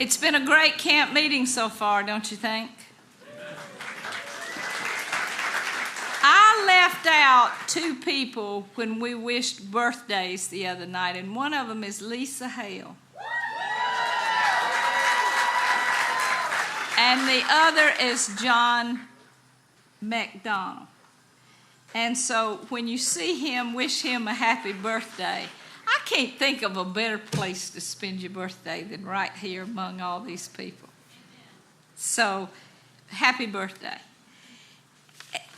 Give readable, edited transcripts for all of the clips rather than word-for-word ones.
It's been a great camp meeting so far, don't you think? I left out two people when we wished birthdays the other night, and one of them is Lisa Hale. And the other is John McDonald. And so when you see him, wish him a happy birthday. I can't think of a better place to spend your birthday than right here among all these people. So, happy birthday.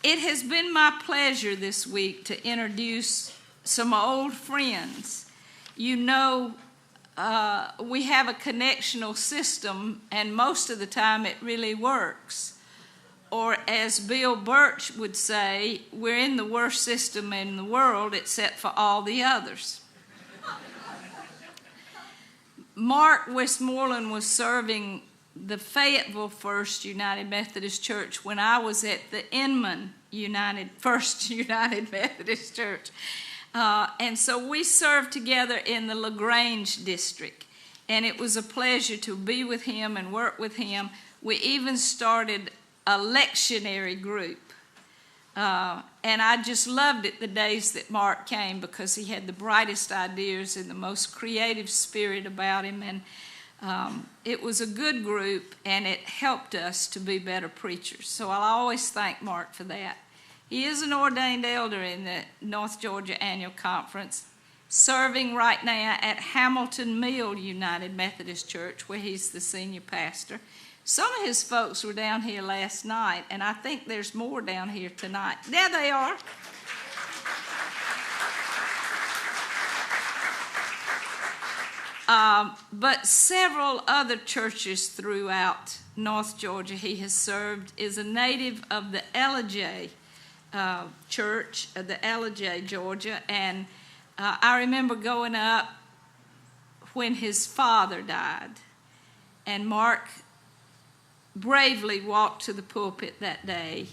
It has been my pleasure this week to introduce some old friends. You know, we have a connectional system, and most of the time it really works. Or as Bill Birch would say, we're in the worst system in the world except for all the others. Mark Westmoreland was serving the Fayetteville First United Methodist Church when I was at the Inman First United Methodist Church. And so we served together in the LaGrange district. And it was a pleasure to be with him and work with him. We even started a lectionary group. And I just loved it the days that Mark came because he had the brightest ideas and the most creative spirit about him. And it was a good group, and it helped us to be better preachers. So I'll always thank Mark for that. He is an ordained elder in the North Georgia Annual Conference, serving right now at Hamilton Mill United Methodist Church, where he's the senior pastor. Some of his folks were down here last night, and I think there's more down here tonight. There they are. But several other churches throughout North Georgia he has served. Is a native of the Ellijay church, the Ellijay, Georgia, and I remember going up when his father died, and Mark bravely walked to the pulpit that day,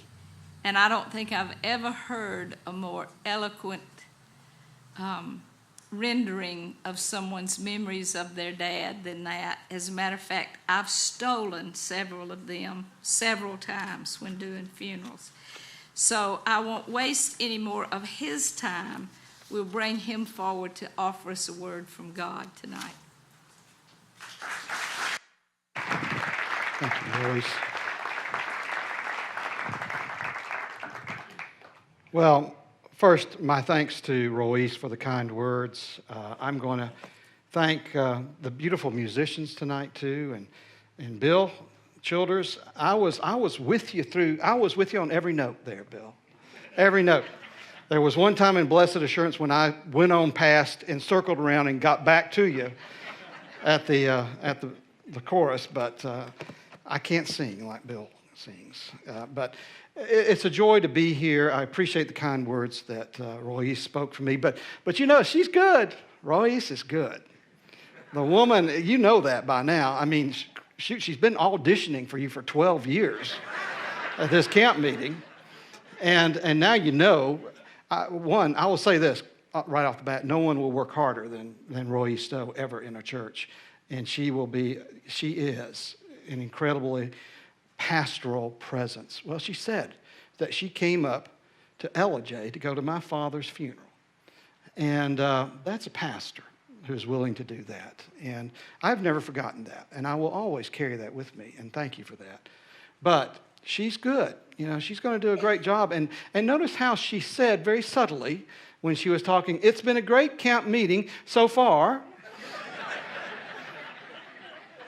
and I don't think I've ever heard a more eloquent rendering of someone's memories of their dad than that. As a matter of fact, I've stolen several of them several times when doing funerals. So I won't waste any more of his time. We'll bring him forward to offer us a word from God tonight. Thank you, Royce. Well, first, my thanks to Royce for the kind words. I'm going to thank the beautiful musicians tonight too, and Bill Childers. I was with you on every note there, Bill. Every note. There was one time in Blessed Assurance when I went on past and circled around and got back to you at the chorus, but I can't sing like Bill sings. But it's a joy to be here. I appreciate the kind words that Royce spoke for me. But you know, she's good. Royce is good. The woman, you know that by now. I mean, she's been auditioning for you for 12 years at this camp meeting. And now you know. I will say this right off the bat. No one will work harder than Royce Stowe ever in a church. And she is an incredibly pastoral presence. Well, she said that she came up to Ellijay to go to my father's funeral. And that's a pastor who's willing to do that. And I've never forgotten that. And I will always carry that with me. And thank you for that. But she's good. You know, she's going to do a great job. And notice how she said very subtly when she was talking, it's been a great camp meeting so far.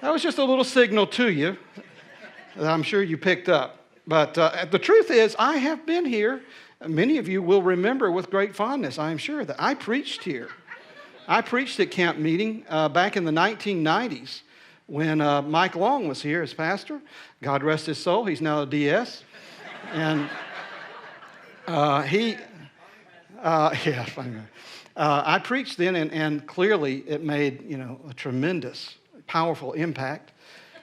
That was just a little signal to you that I'm sure you picked up. But the truth is, I have been here. Many of you will remember with great fondness, I am sure, that I preached here. I preached at camp meeting back in the 1990s when Mike Long was here as pastor. God rest his soul. He's now a DS. And I preached then, and clearly it made, a tremendous powerful impact,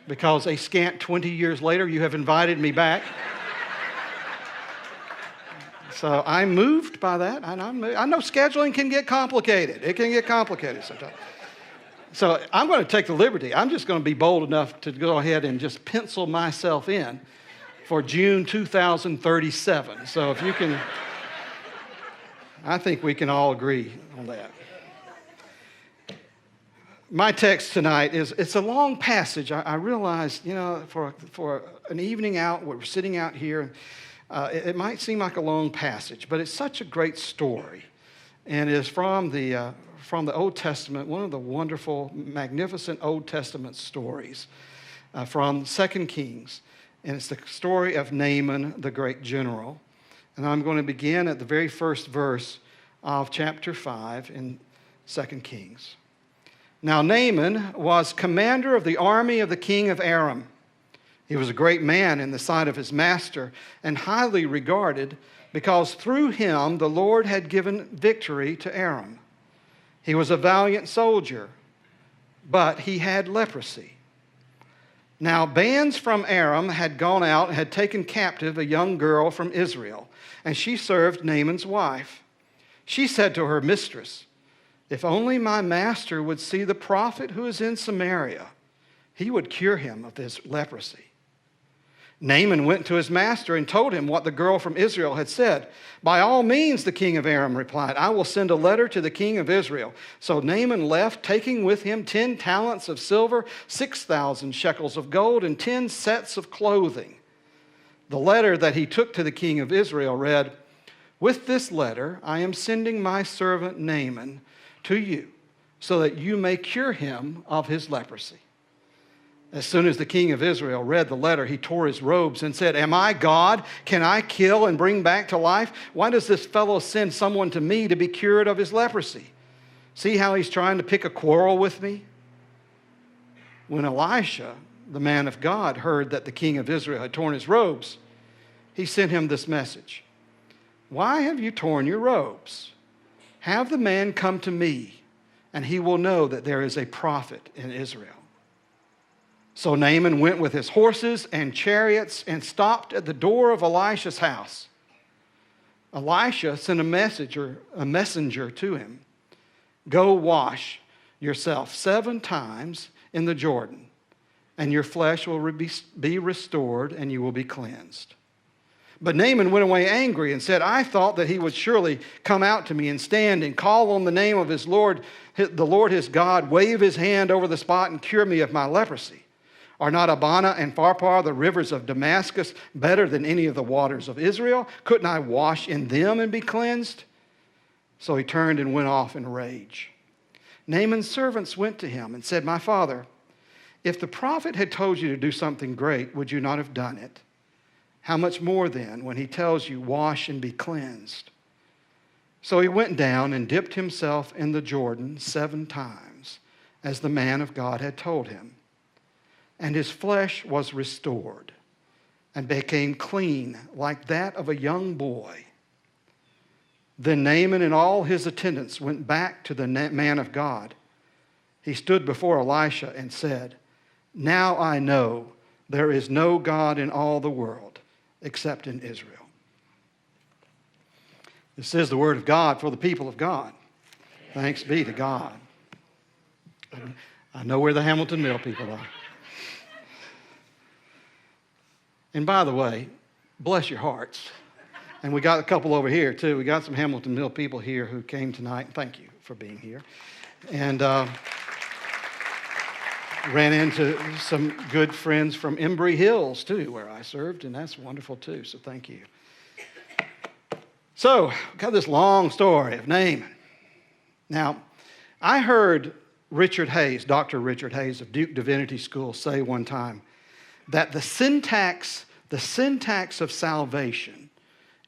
because a scant 20 years later, you have invited me back. So I'm moved by that, and I know scheduling can get complicated. It can get complicated sometimes. So I'm going to take the liberty. I'm just going to be bold enough to go ahead and just pencil myself in for June 2037. So if you can, I think we can all agree on that. My text tonight it's a long passage. I realize, for an evening out, we're sitting out here, it might seem like a long passage, but it's such a great story. And it's from the Old Testament, one of the wonderful, magnificent Old Testament stories from 2 Kings. And it's the story of Naaman, the great general. And I'm going to begin at the very first verse of chapter 5 in 2 Kings. Now Naaman was commander of the army of the king of Aram. He was a great man in the sight of his master and highly regarded because through him the Lord had given victory to Aram. He was a valiant soldier, but he had leprosy. Now bands from Aram had gone out and had taken captive a young girl from Israel, and she served Naaman's wife. She said to her mistress, "If only my master would see the prophet who is in Samaria, he would cure him of his leprosy." Naaman went to his master and told him what the girl from Israel had said. "By all means," the king of Aram replied, "I will send a letter to the king of Israel." So Naaman left, taking with him 10 talents of silver, 6,000 shekels of gold, and 10 sets of clothing. The letter that he took to the king of Israel read, "With this letter I am sending my servant Naaman to you, so that you may cure him of his leprosy." As soon as the king of Israel read the letter, he tore his robes and said, "Am I God? Can I kill and bring back to life? Why does this fellow send someone to me to be cured of his leprosy? See how he's trying to pick a quarrel with me?" When Elisha, the man of God, heard that the king of Israel had torn his robes, he sent him this message: "Why have you torn your robes? Have the man come to me, and he will know that there is a prophet in Israel." So Naaman went with his horses and chariots and stopped at the door of Elisha's house. Elisha sent a messenger to him. "Go wash yourself 7 times in the Jordan, and your flesh will be restored, and you will be cleansed." But Naaman went away angry and said, "I thought that he would surely come out to me and stand and call on the name of his Lord, the Lord his God, wave his hand over the spot and cure me of my leprosy. Are not Abana and Pharpar, the rivers of Damascus, better than any of the waters of Israel? Couldn't I wash in them and be cleansed?" So he turned and went off in rage. Naaman's servants went to him and said, "My father, if the prophet had told you to do something great, would you not have done it? How much more then when he tells you, 'Wash and be cleansed'?" So he went down and dipped himself in the Jordan 7 times, as the man of God had told him. And his flesh was restored and became clean like that of a young boy. Then Naaman and all his attendants went back to the man of God. He stood before Elisha and said, "Now I know there is no God in all the world except in Israel." This is the word of God for the people of God. Thanks be to God. I know where the Hamilton Mill people are. And by the way, bless your hearts. And we got a couple over here, too. We got some Hamilton Mill people here who came tonight. Thank you for being here. And ran into some good friends from Embry Hills, too, where I served. And that's wonderful, too. So thank you. So, we've got this long story of Naaman. Now, I heard Richard Hayes, Dr. Richard Hayes of Duke Divinity School, say one time that the syntax of salvation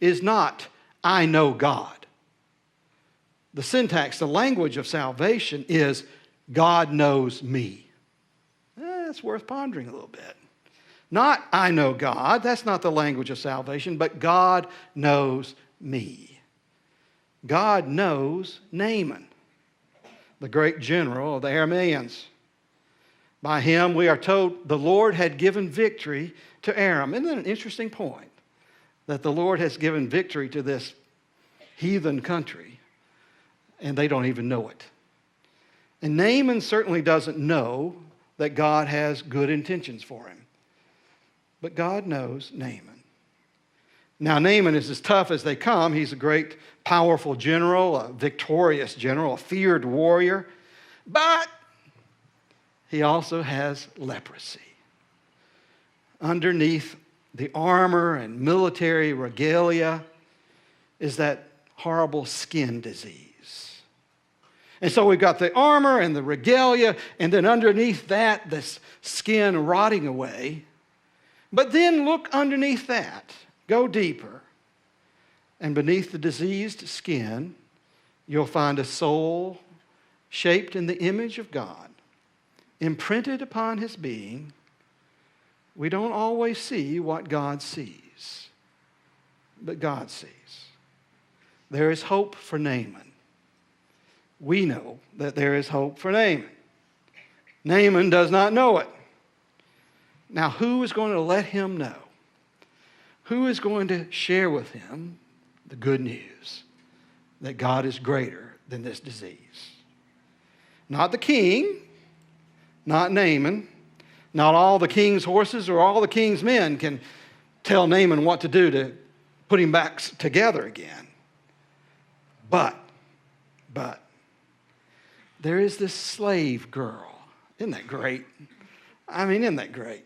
is not, "I know God." The syntax, the language of salvation is, "God knows me." That's worth pondering a little bit. Not, "I know God." That's not the language of salvation, but God knows me. God knows Naaman, the great general of the Arameans. By him, we are told the Lord had given victory to Aram. Isn't that an interesting point? That the Lord has given victory to this heathen country, and they don't even know it. And Naaman certainly doesn't know that God has good intentions for him. But God knows Naaman. Now, Naaman is as tough as they come. He's a great, powerful general, a victorious general, a feared warrior. But he also has leprosy. Underneath the armor and military regalia is that horrible skin disease. And so we've got the armor and the regalia, and then underneath that, this skin rotting away. But then look underneath that. Go deeper. And beneath the diseased skin, you'll find a soul shaped in the image of God, imprinted upon his being. We don't always see what God sees, but God sees. There is hope for Naaman. We know that there is hope for Naaman. Naaman does not know it. Now, who is going to let him know? Who is going to share with him the good news that God is greater than this disease? Not the king, not Naaman, not all the king's horses or all the king's men can tell Naaman what to do to put him back together again. But, there is this slave girl. Isn't that great? I mean, isn't that great?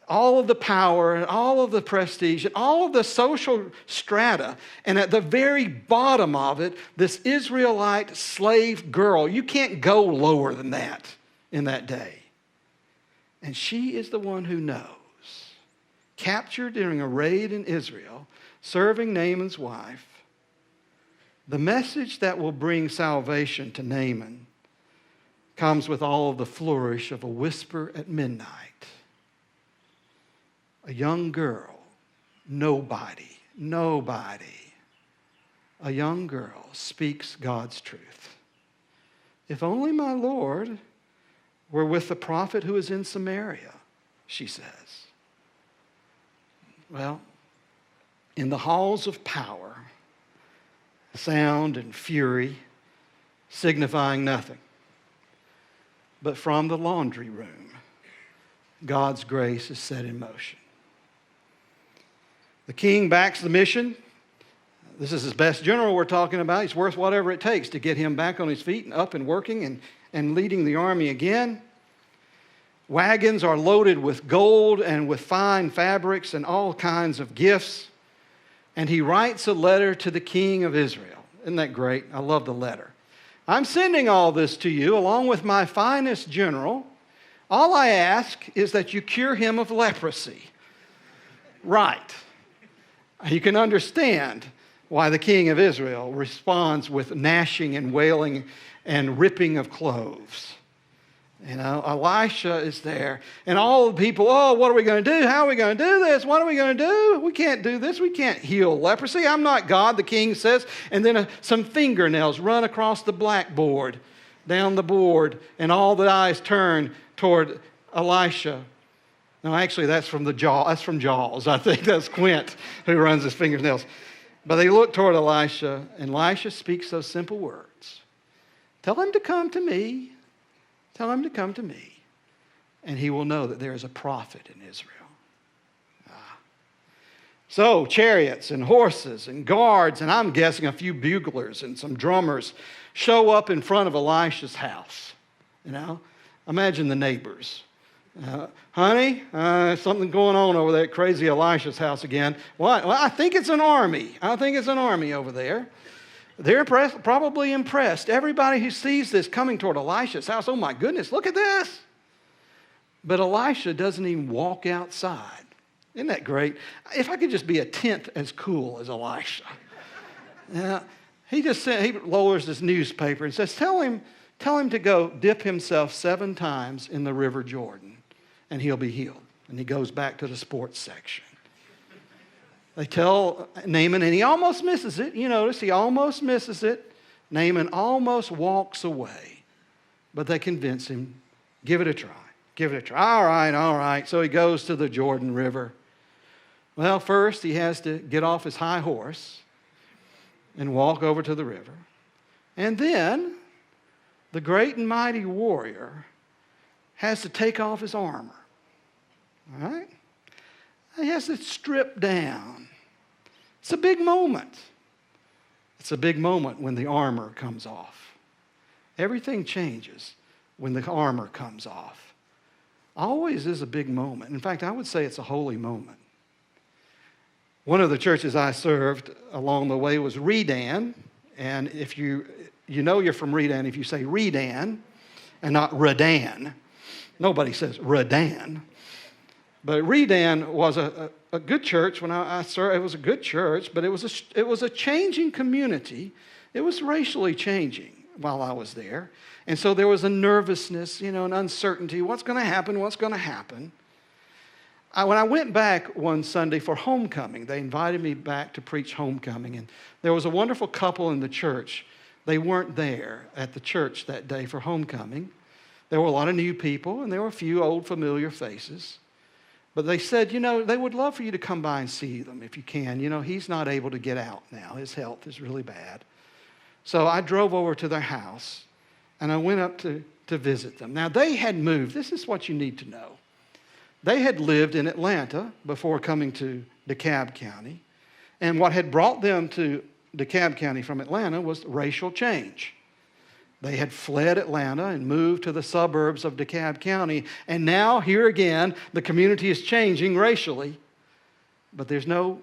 All of the power and all of the prestige and all of the social strata, and at the very bottom of it, this Israelite slave girl. You can't go lower than that in that day. And she is the one who knows. Captured during a raid in Israel, serving Naaman's wife, the message that will bring salvation to Naaman comes with all of the flourish of a whisper at midnight. A young girl, nobody, a young girl speaks God's truth. If only my Lord were with the prophet who is in Samaria, she says. Well, in the halls of power, sound and fury signifying nothing. But from the laundry room, God's grace is set in motion. The king backs the mission. This is his best general we're talking about. He's worth whatever it takes to get him back on his feet and up and working and leading the army again. Wagons are loaded with gold and with fine fabrics and all kinds of gifts. And he writes a letter to the king of Israel. Isn't that great? I love the letter. I'm sending all this to you along with my finest general. All I ask is that you cure him of leprosy. Right. You can understand why the king of Israel responds with gnashing and wailing and ripping of clothes. You know, Elisha is there. And all the people, oh, what are we going to do? How are we going to do this? What are we going to do? We can't do this. We can't heal leprosy. I'm not God, the king says. And then some fingernails run across the blackboard, down the board, and all the eyes turn toward Elisha. No, actually, that's from Jaws. I think that's Quint who runs his fingernails. But they look toward Elisha, and Elisha speaks those simple words. Tell him to come to me. Tell him to come to me, and he will know that there is a prophet in Israel. So chariots and horses and guards, and I'm guessing a few buglers and some drummers show up in front of Elisha's house. You know, imagine the neighbors. Honey, something going on over there at crazy Elisha's house again. What? Well, I think it's an army. Over there. They're probably impressed. Everybody who sees this coming toward Elisha's house, oh my goodness, look at this. But Elisha doesn't even walk outside. Isn't that great? If I could just be a tenth as cool as Elisha. He lowers his newspaper and says, tell him to go dip himself 7 times in the river Jordan, and he'll be healed. And he goes back to the sports section. They tell Naaman, and he almost misses it. You notice he almost misses it. Naaman almost walks away. But they convince him, give it a try. Give it a try. All right. So he goes to the Jordan River. Well, first he has to get off his high horse and walk over to the river. And then the great and mighty warrior has to take off his armor. All right? He has to strip down. It's a big moment. It's a big moment when the armor comes off. Everything changes when the armor comes off. Always is a big moment. In fact, I would say it's a holy moment. One of the churches I served along the way was Redan. And if you know you're from Redan if you say Redan and not Redan. Nobody says Redan. But Redan was a good church when I served. It was a good church, but it was a changing community. It was racially changing while I was there. And so there was a nervousness, an uncertainty. What's going to happen? What's going to happen? When I went back one Sunday for homecoming, they invited me back to preach homecoming. And there was a wonderful couple in the church. They weren't there at the church that day for homecoming. There were a lot of new people, and there were a few old familiar faces. But they said, they would love for you to come by and see them if you can. He's not able to get out now. His health is really bad. So I drove over to their house, and I went up to visit them. Now, they had moved. This is what you need to know. They had lived in Atlanta before coming to DeKalb County. And what had brought them to DeKalb County from Atlanta was racial change. They had fled Atlanta and moved to the suburbs of DeKalb County. And now, here again, the community is changing racially. But there's no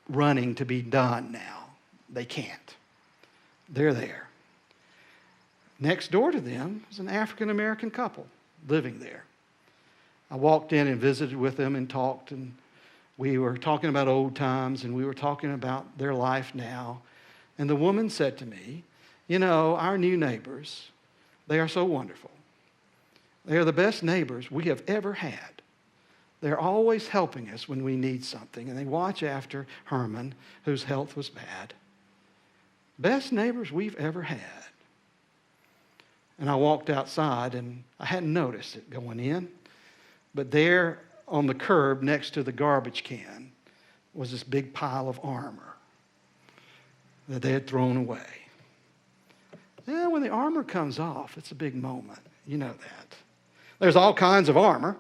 running to be done now. They can't. They're there. Next door to them was an African-American couple living there. I walked in and visited with them and talked. And we were talking about old times. And we were talking about their life now. And the woman said to me, our new neighbors, they are so wonderful. They are the best neighbors we have ever had. They're always helping us when we need something, and they watch after Herman, whose health was bad. Best neighbors we've ever had. And I walked outside, and I hadn't noticed it going in, but there on the curb next to the garbage can was this big pile of armor that they had thrown away. Yeah, when the armor comes off, it's a big moment. You know that. There's all kinds of armor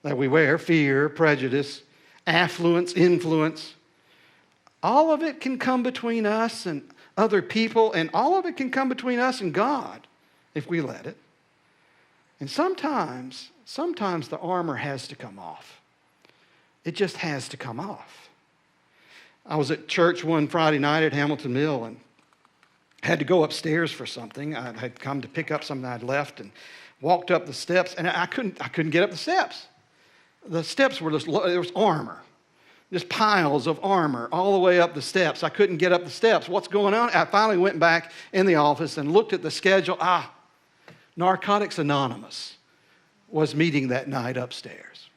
that we wear: fear, prejudice, affluence, influence. All of it can come between us and other people, and all of it can come between us and God if we let it. And sometimes the armor has to come off. It just has to come off. I was at church one Friday night at Hamilton Mill and had to go upstairs for something. I had come to pick up something I'd left and walked up the steps, and I couldn't get up the steps. The steps were just, there was armor, just piles of armor all the way up the steps. I couldn't get up the steps. What's going on? I finally went back in the office and looked at the schedule. Narcotics Anonymous was meeting that night upstairs.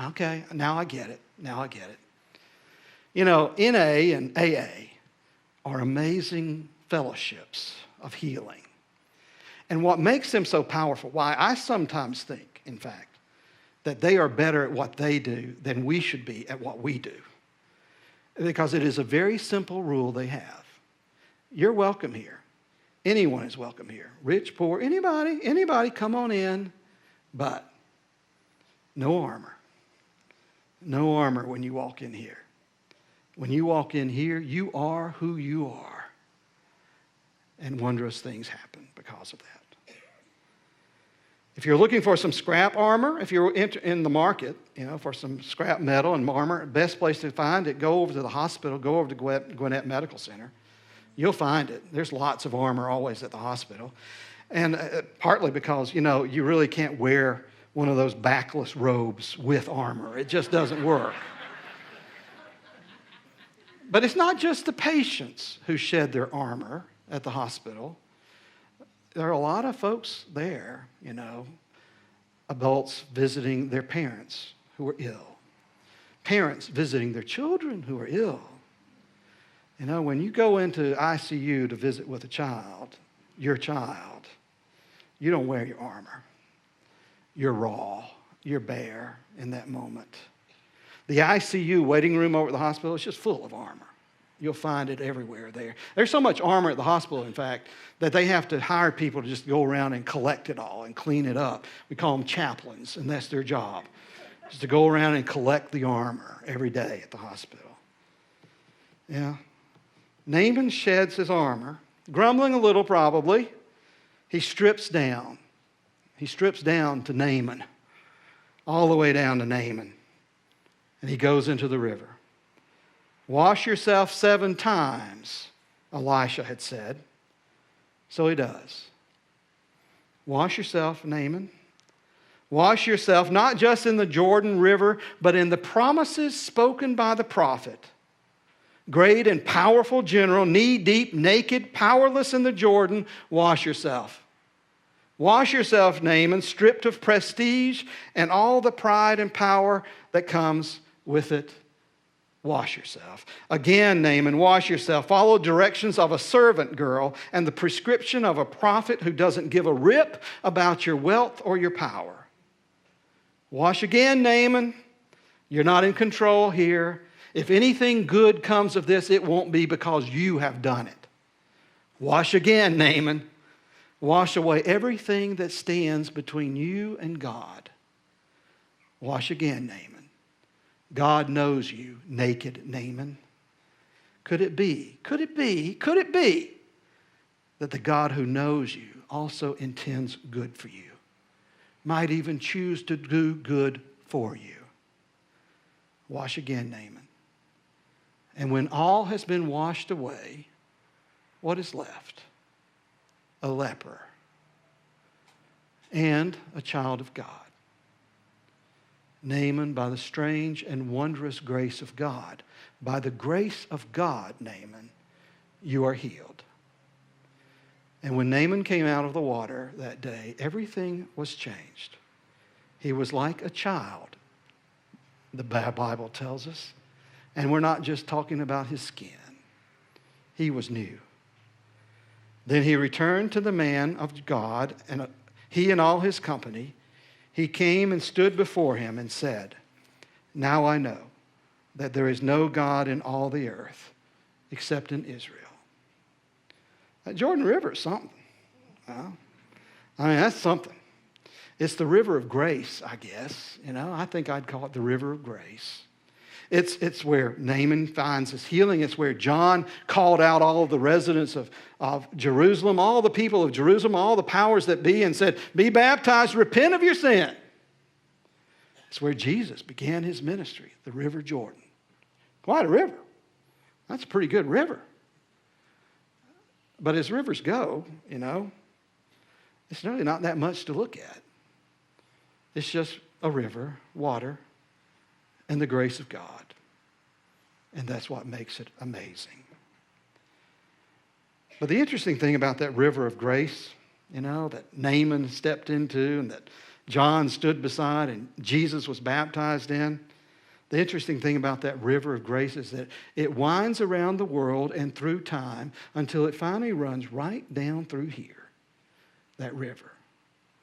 Okay, now I get it. NA and AA are amazing fellowships of healing. And what makes them so powerful, why I sometimes think, in fact, that they are better at what they do than we should be at what we do. Because it is a very simple rule they have. You're welcome here. Anyone is welcome here. Rich, poor, anybody, come on in. But no armor. No armor when you walk in here. When you walk in here, you are who you are. And wondrous things happen because of that. If you're looking for some scrap armor, if you're in the market, for some scrap metal and armor, best place to find it, go over to the hospital, go over to Gwinnett Medical Center. You'll find it. There's lots of armor always at the hospital. And partly because, you really can't wear one of those backless robes with armor. It just doesn't work. But it's not just the patients who shed their armor at the hospital. There are a lot of folks there, adults visiting their parents who are ill, parents visiting their children who are ill. When you go into ICU to visit with your child, you don't wear your armor. You're raw. You're bare in that moment. The ICU waiting room over at the hospital is just full of armor. You'll find it everywhere there. There's so much armor at the hospital, in fact, that they have to hire people to just go around and collect it all and clean it up. We call them chaplains, and that's their job, just to go around and collect the armor every day at the hospital. Yeah. Naaman sheds his armor, grumbling a little probably. He strips down. He strips down to Naaman, all the way down to Naaman. And he goes into the river. Wash yourself 7 times, Elisha had said. So he does. Wash yourself, Naaman. Wash yourself not just in the Jordan River, but in the promises spoken by the prophet. Great and powerful general, knee-deep, naked, powerless in the Jordan, wash yourself. Wash yourself, Naaman, stripped of prestige and all the pride and power that comes with it. Wash yourself. Again, Naaman, wash yourself. Follow directions of a servant girl and the prescription of a prophet who doesn't give a rip about your wealth or your power. Wash again, Naaman. You're not in control here. If anything good comes of this, it won't be because you have done it. Wash again, Naaman. Wash away everything that stands between you and God. Wash again, Naaman. God knows you, naked Naaman. Could it be that the God who knows you also intends good for you, might even choose to do good for you? Wash again, Naaman. And when all has been washed away, what is left? A leper and a child of God. Naaman, by the strange and wondrous grace of God, by the grace of God, Naaman, you are healed. And when Naaman came out of the water that day, everything was changed. He was like a child, the Bible tells us. And we're not just talking about his skin. He was new. Then he returned to the man of God, and he and all his company. He came and stood before him and said, now I know that there is no God in all the earth except in Israel. That Jordan River is something. I mean, that's something. It's the river of grace, I guess. I think I'd call it the river of grace. It's where Naaman finds his healing. It's where John called out all of the residents of Jerusalem, all the people of Jerusalem, all the powers that be, and said, be baptized, repent of your sin. It's where Jesus began his ministry, the River Jordan. Quite a river. That's a pretty good river. But as rivers go, it's really not that much to look at. It's just a river, water, and the grace of God. And that's what makes it amazing. But the interesting thing about that river of grace, that Naaman stepped into and that John stood beside and Jesus was baptized in, the interesting thing about that river of grace is that it winds around the world and through time until it finally runs right down through here. That river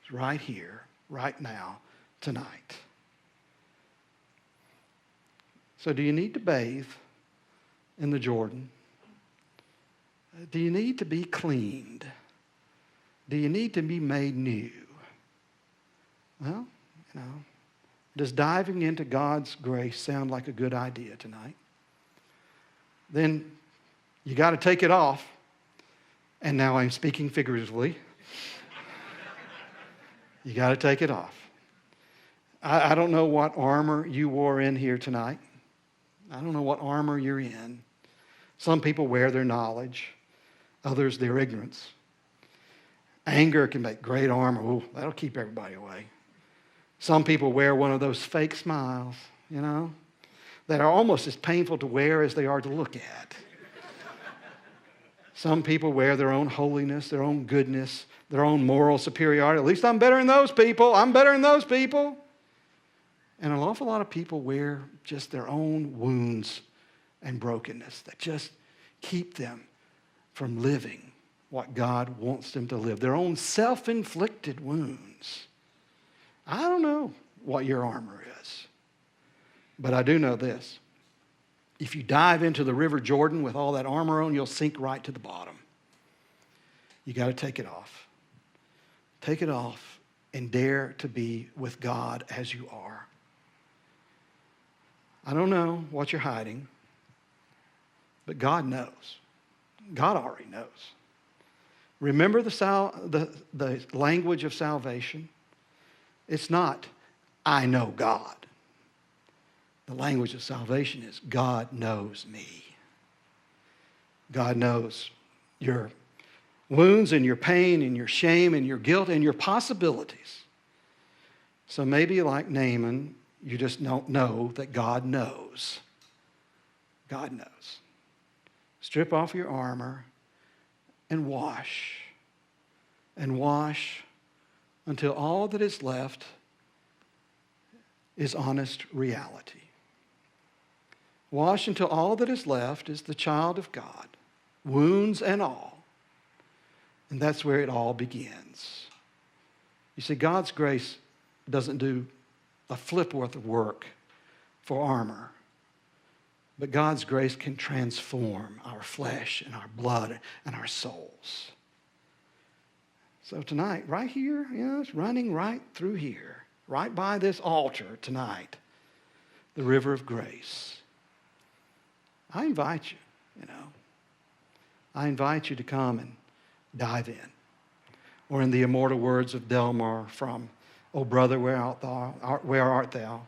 is right here, right now, tonight. So do you need to bathe in the Jordan? Do you need to be cleaned? Do you need to be made new? Well, does diving into God's grace sound like a good idea tonight? Then you got to take it off. And now I'm speaking figuratively. You got to take it off. I don't know what armor you wore in here tonight. I don't know what armor you're in. Some people wear their knowledge. Others, their ignorance. Anger can make great armor. Ooh, that'll keep everybody away. Some people wear one of those fake smiles, that are almost as painful to wear as they are to look at. Some people wear their own holiness, their own goodness, their own moral superiority. At least I'm better than those people. I'm better than those people. And an awful lot of people wear just their own wounds and brokenness that just keep them from living what God wants them to live. Their own self-inflicted wounds. I don't know what your armor is, but I do know this. If you dive into the River Jordan with all that armor on, you'll sink right to the bottom. You got to take it off. Take it off and dare to be with God as you are. I don't know what you're hiding, but God knows. God already knows. Remember the language of salvation? It's not, I know God. The language of salvation is, God knows me. God knows your wounds and your pain and your shame and your guilt and your possibilities. So maybe like Naaman, you just don't know that God knows. God knows. Strip off your armor and wash. And wash until all that is left is honest reality. Wash until all that is left is the child of God, wounds and all. And that's where it all begins. You see, God's grace doesn't do a flip worth of work for armor. But God's grace can transform our flesh and our blood and our souls. So tonight, right here, it's running right through here, right by this altar tonight, the river of grace. I invite you, I invite you to come and dive in. Or in the immortal words of Delmar from, "Oh, brother, where art thou?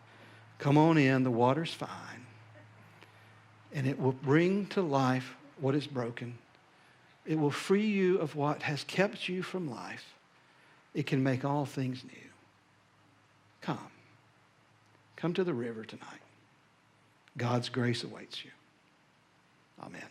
Come on in, the water's fine. And it will bring to life what is broken. It will free you of what has kept you from life. It can make all things new. Come. Come to the river tonight. God's grace awaits you. Amen.